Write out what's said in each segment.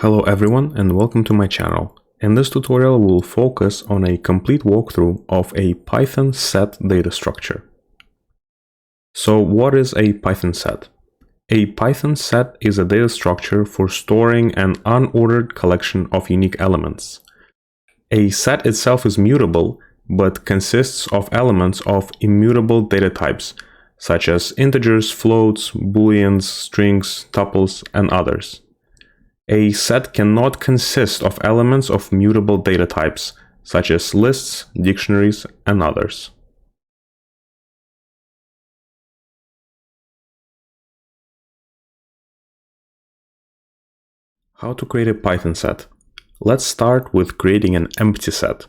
Hello everyone and welcome to my channel. In this tutorial we will focus on a complete walkthrough of a Python set data structure. So what is a Python set? A Python set is a data structure for storing an unordered collection of unique elements. A set itself is mutable, but consists of elements of immutable data types, such as integers, floats, booleans, strings, tuples, and others. A set cannot consist of elements of mutable data types, such as lists, dictionaries, and others. How to create a Python set? Let's start with creating an empty set.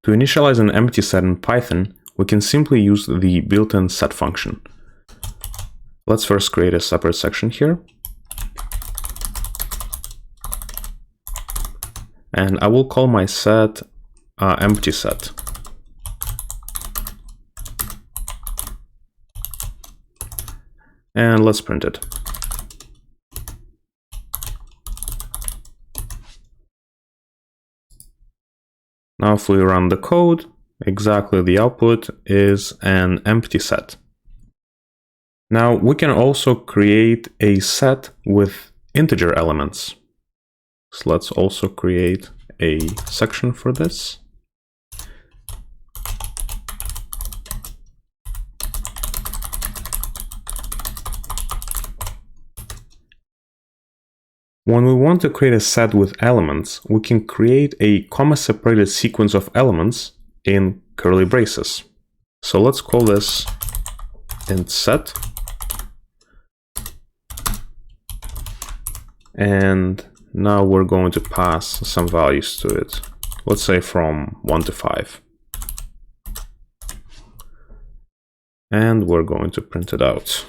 To initialize an empty set in Python, we can simply use the built-in set function. Let's first create a separate section here. And I will call my set empty set. And let's print it. Now if we run the code, exactly the output is an empty set. Now we can also create a set with integer elements. So let's also create a section for this. When we want to create a set with elements, we can create a comma-separated sequence of elements in curly braces. So let's call this int set. And now we're going to pass some values to it. Let's say from 1 to 5. And we're going to print it out.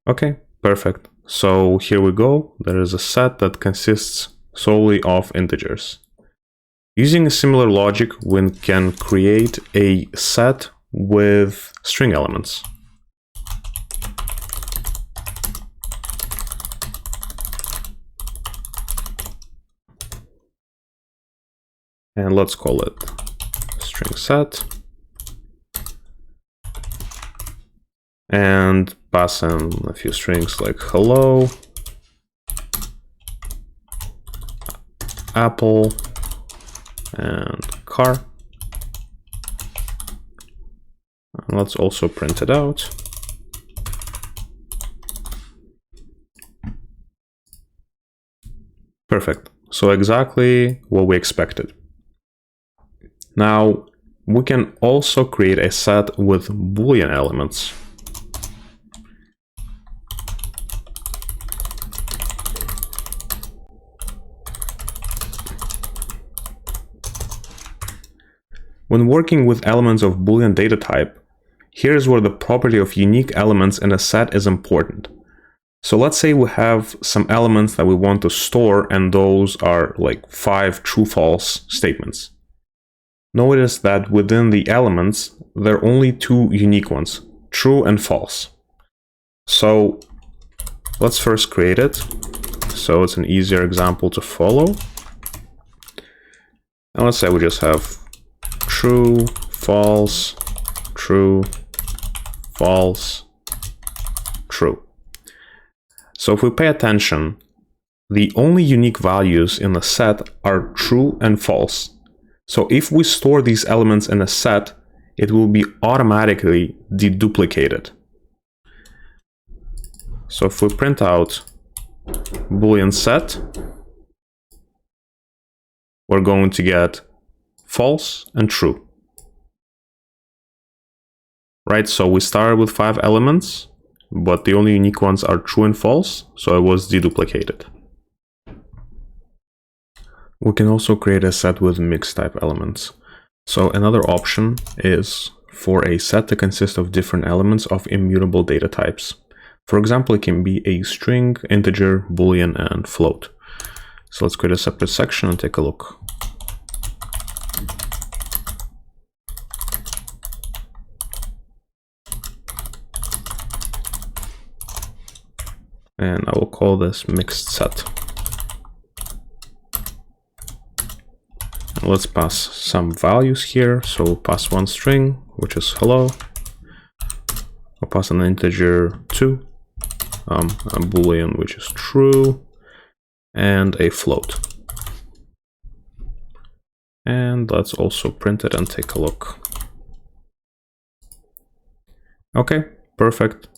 Okay, perfect. So here we go. There is a set that consists solely of integers. Using a similar logic, we can create a set with string elements. And let's call it string set. And pass in a few strings like hello, apple, and car. And let's also print it out. Perfect. So exactly what we expected. Now we can also create a set with boolean elements. When working with elements of boolean data type, here's where the property of unique elements in a set is important. So let's say we have some elements that we want to store, and those are like 5 true-false statements. Notice that within the elements, there are only 2 unique ones, true and false. So let's first create it, so it's an easier example to follow. And let's say we just have true, false, true, false, true. So if we pay attention, the only unique values in the set are true and false. So if we store these elements in a set, it will be automatically deduplicated. So if we print out boolean set, we're going to get false and true. Right, so we started with 5 elements, but the only unique ones are true and false, so it was deduplicated. We can also create a set with mixed type elements. So another option is for a set to consist of different elements of immutable data types. For example, it can be a string, integer, boolean, and float. So let's create a separate section and take a look. and I will call this mixed set. Let's pass some values here. So we'll pass one string, which is hello. I'll pass an integer 2, a boolean, which is true, and a float. And let's also print it and take a look. Okay, perfect.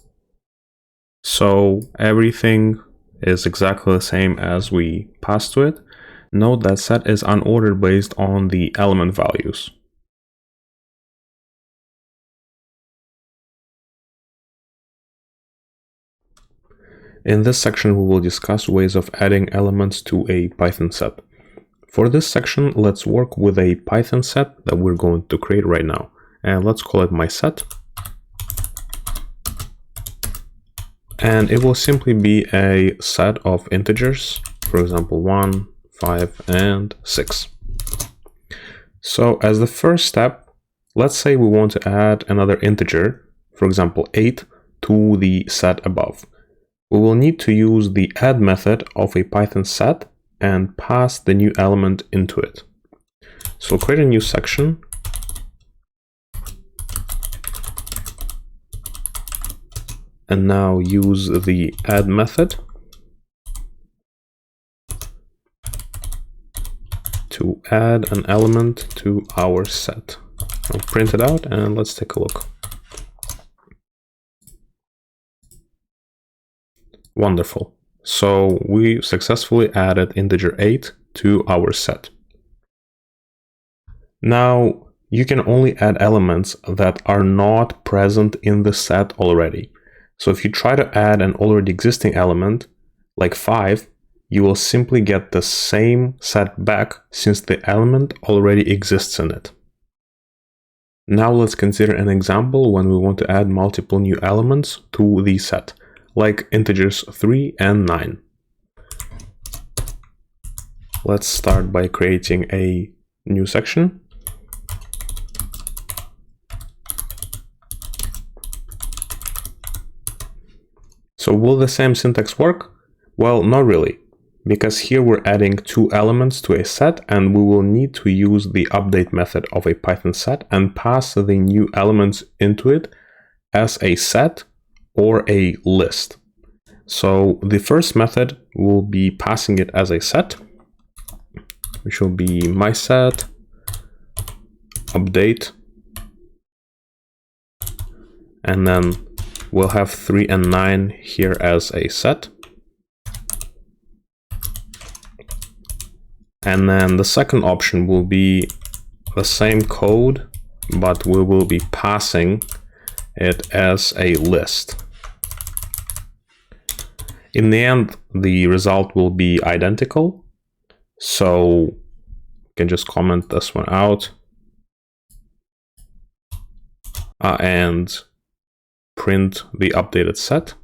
So everything is exactly the same as we passed to it. Note that set is unordered based on the element values. In this section, we will discuss ways of adding elements to a Python set. For this section, let's work with a Python set that we're going to create right now. And let's call it my set. And it will simply be a set of integers, for example, 1, 5, and 6. So as the first step, let's say we want to add another integer, for example, 8, to the set above. We will need to use the add method of a Python set and pass the new element into it. So create a new section. And now use the add method to add an element to our set. I'll print it out and let's take a look. Wonderful. So we successfully added integer 8 to our set. Now you can only add elements that are not present in the set already. So if you try to add an already existing element, like 5, you will simply get the same set back since the element already exists in it. Now let's consider an example when we want to add multiple new elements to the set, like integers 3 and 9. Let's start by creating a new section. So will the same syntax work? Well, not really, because here we're adding 2 elements to a set and we will need to use the update method of a Python set and pass the new elements into it as a set or a list. So the first method will be passing it as a set, which will be my set update, and then we'll have 3 and 9 here as a set. And then the second option will be the same code, but we will be passing it as a list. In the end, the result will be identical. So you can just comment this one out and print the updated set.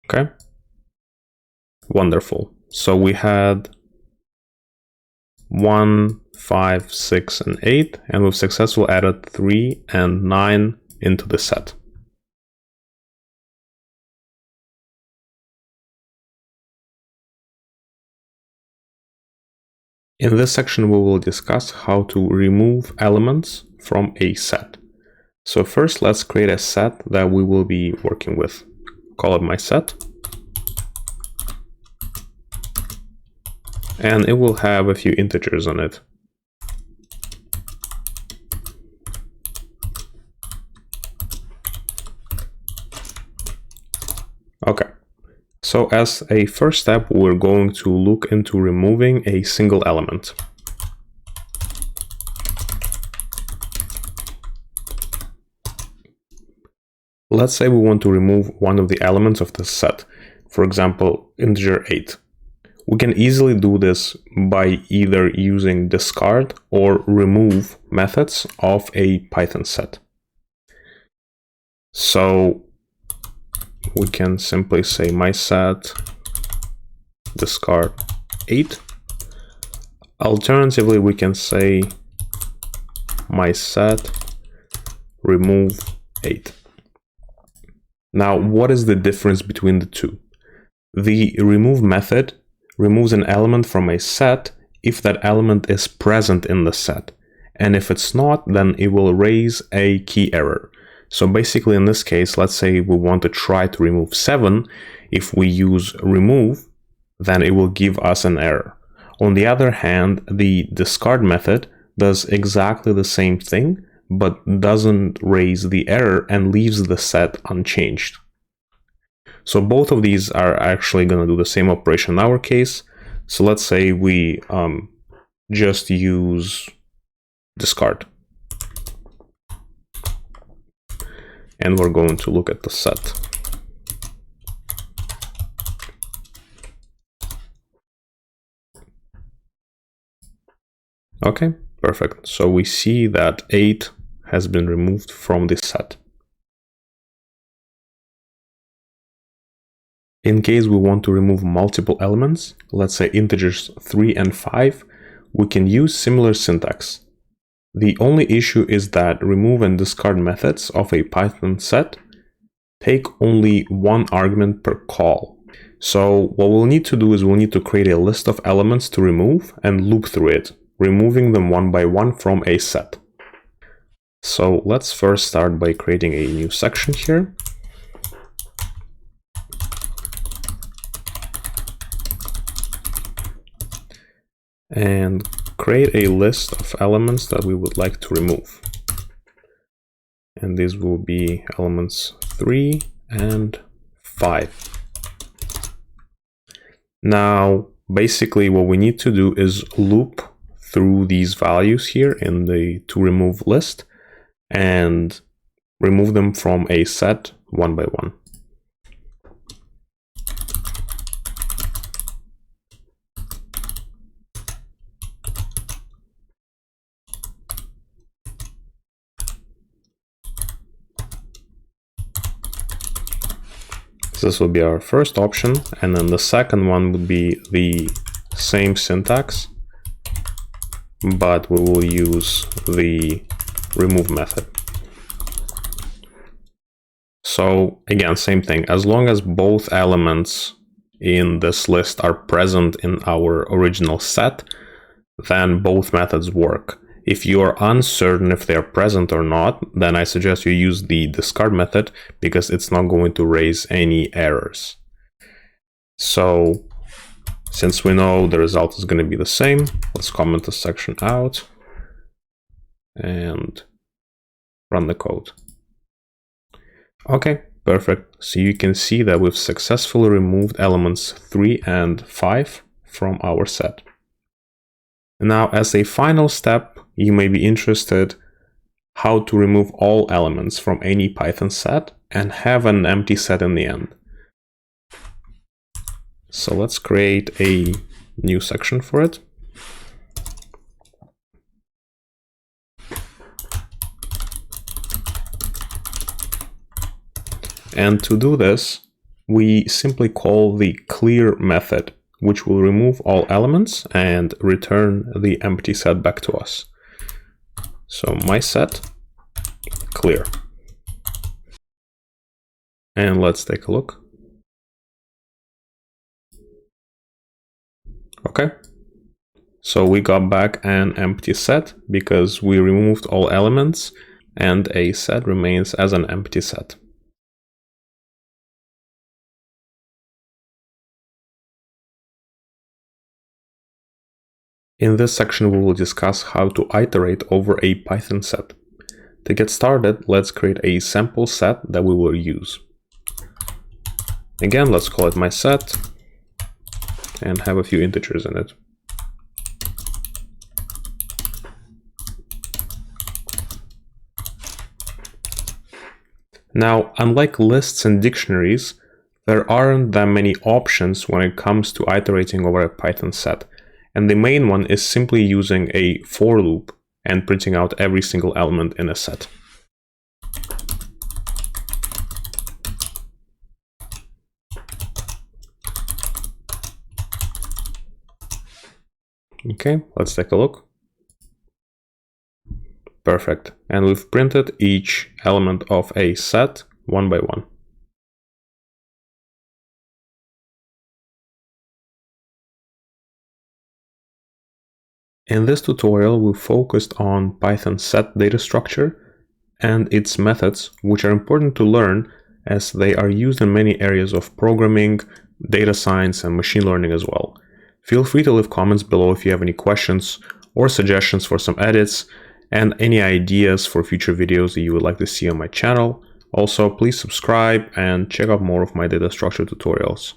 Okay. Wonderful. So we had 1, 5, 6, and 8, and we've successfully added 3 and 9 into the set. In this section, we will discuss how to remove elements from a set. So first, let's create a set that we will be working with. Call it my set. And it will have a few integers on it. Okay. So as a first step, we're going to look into removing a single element. Let's say we want to remove one of the elements of the set, for example, integer 8. We can easily do this by either using discard or remove methods of a Python set. So we can simply say my set discard 8. Alternatively, we can say my set remove 8. Now, what is the difference between the two? The remove method removes an element from a set if that element is present in the set. And if it's not, then it will raise a key error. So basically in this case, let's say we want to try to remove 7. If we use remove, then it will give us an error. On the other hand, the discard method does exactly the same thing, but doesn't raise the error and leaves the set unchanged. So both of these are actually going to do the same operation in our case. So let's say we just use discard. And we're going to look at the set. Okay, perfect. So we see that 8 has been removed from this set. In case we want to remove multiple elements, let's say integers 3 and 5, we can use similar syntax. The only issue is that remove and discard methods of a Python set take only one argument per call. So what we'll need to do is we'll need to create a list of elements to remove and loop through it, removing them one by one from a set. So let's first start by creating a new section here. And create a list of elements that we would like to remove. And these will be elements 3 and 5. Now, basically what we need to do is loop through these values here in the to remove list and remove them from a set one by one. This will be our first option, and then the second one would be the same syntax, but we will use the remove method. So again, same thing, as long as both elements in this list are present in our original set, then both methods work. If you are uncertain if they are present or not, then I suggest you use the discard method because it's not going to raise any errors. So since we know the result is going to be the same, let's comment this section out and run the code. Okay, perfect. So you can see that we've successfully removed elements 3 and 5 from our set. Now, as a final step, you may be interested how to remove all elements from any Python set and have an empty set in the end. So let's create a new section for it. And to do this, we simply call the clear method, which will remove all elements and return the empty set back to us. So my set clear. And let's take a look. Okay. So we got back an empty set because we removed all elements and a set remains as an empty set. In this section, we will discuss how to iterate over a Python set. To get started, let's create a sample set that we will use. Again, let's call it my set and have a few integers in it. Now, unlike lists and dictionaries, there aren't that many options when it comes to iterating over a Python set. And the main one is simply using a for loop and printing out every single element in a set. Okay, let's take a look. Perfect. And we've printed each element of a set one by one. In this tutorial, we focused on Python set data structure and its methods, which are important to learn as they are used in many areas of programming, data science, and machine learning as well. Feel free to leave comments below if you have any questions or suggestions for some edits and any ideas for future videos that you would like to see on my channel. Also, please subscribe and check out more of my data structure tutorials.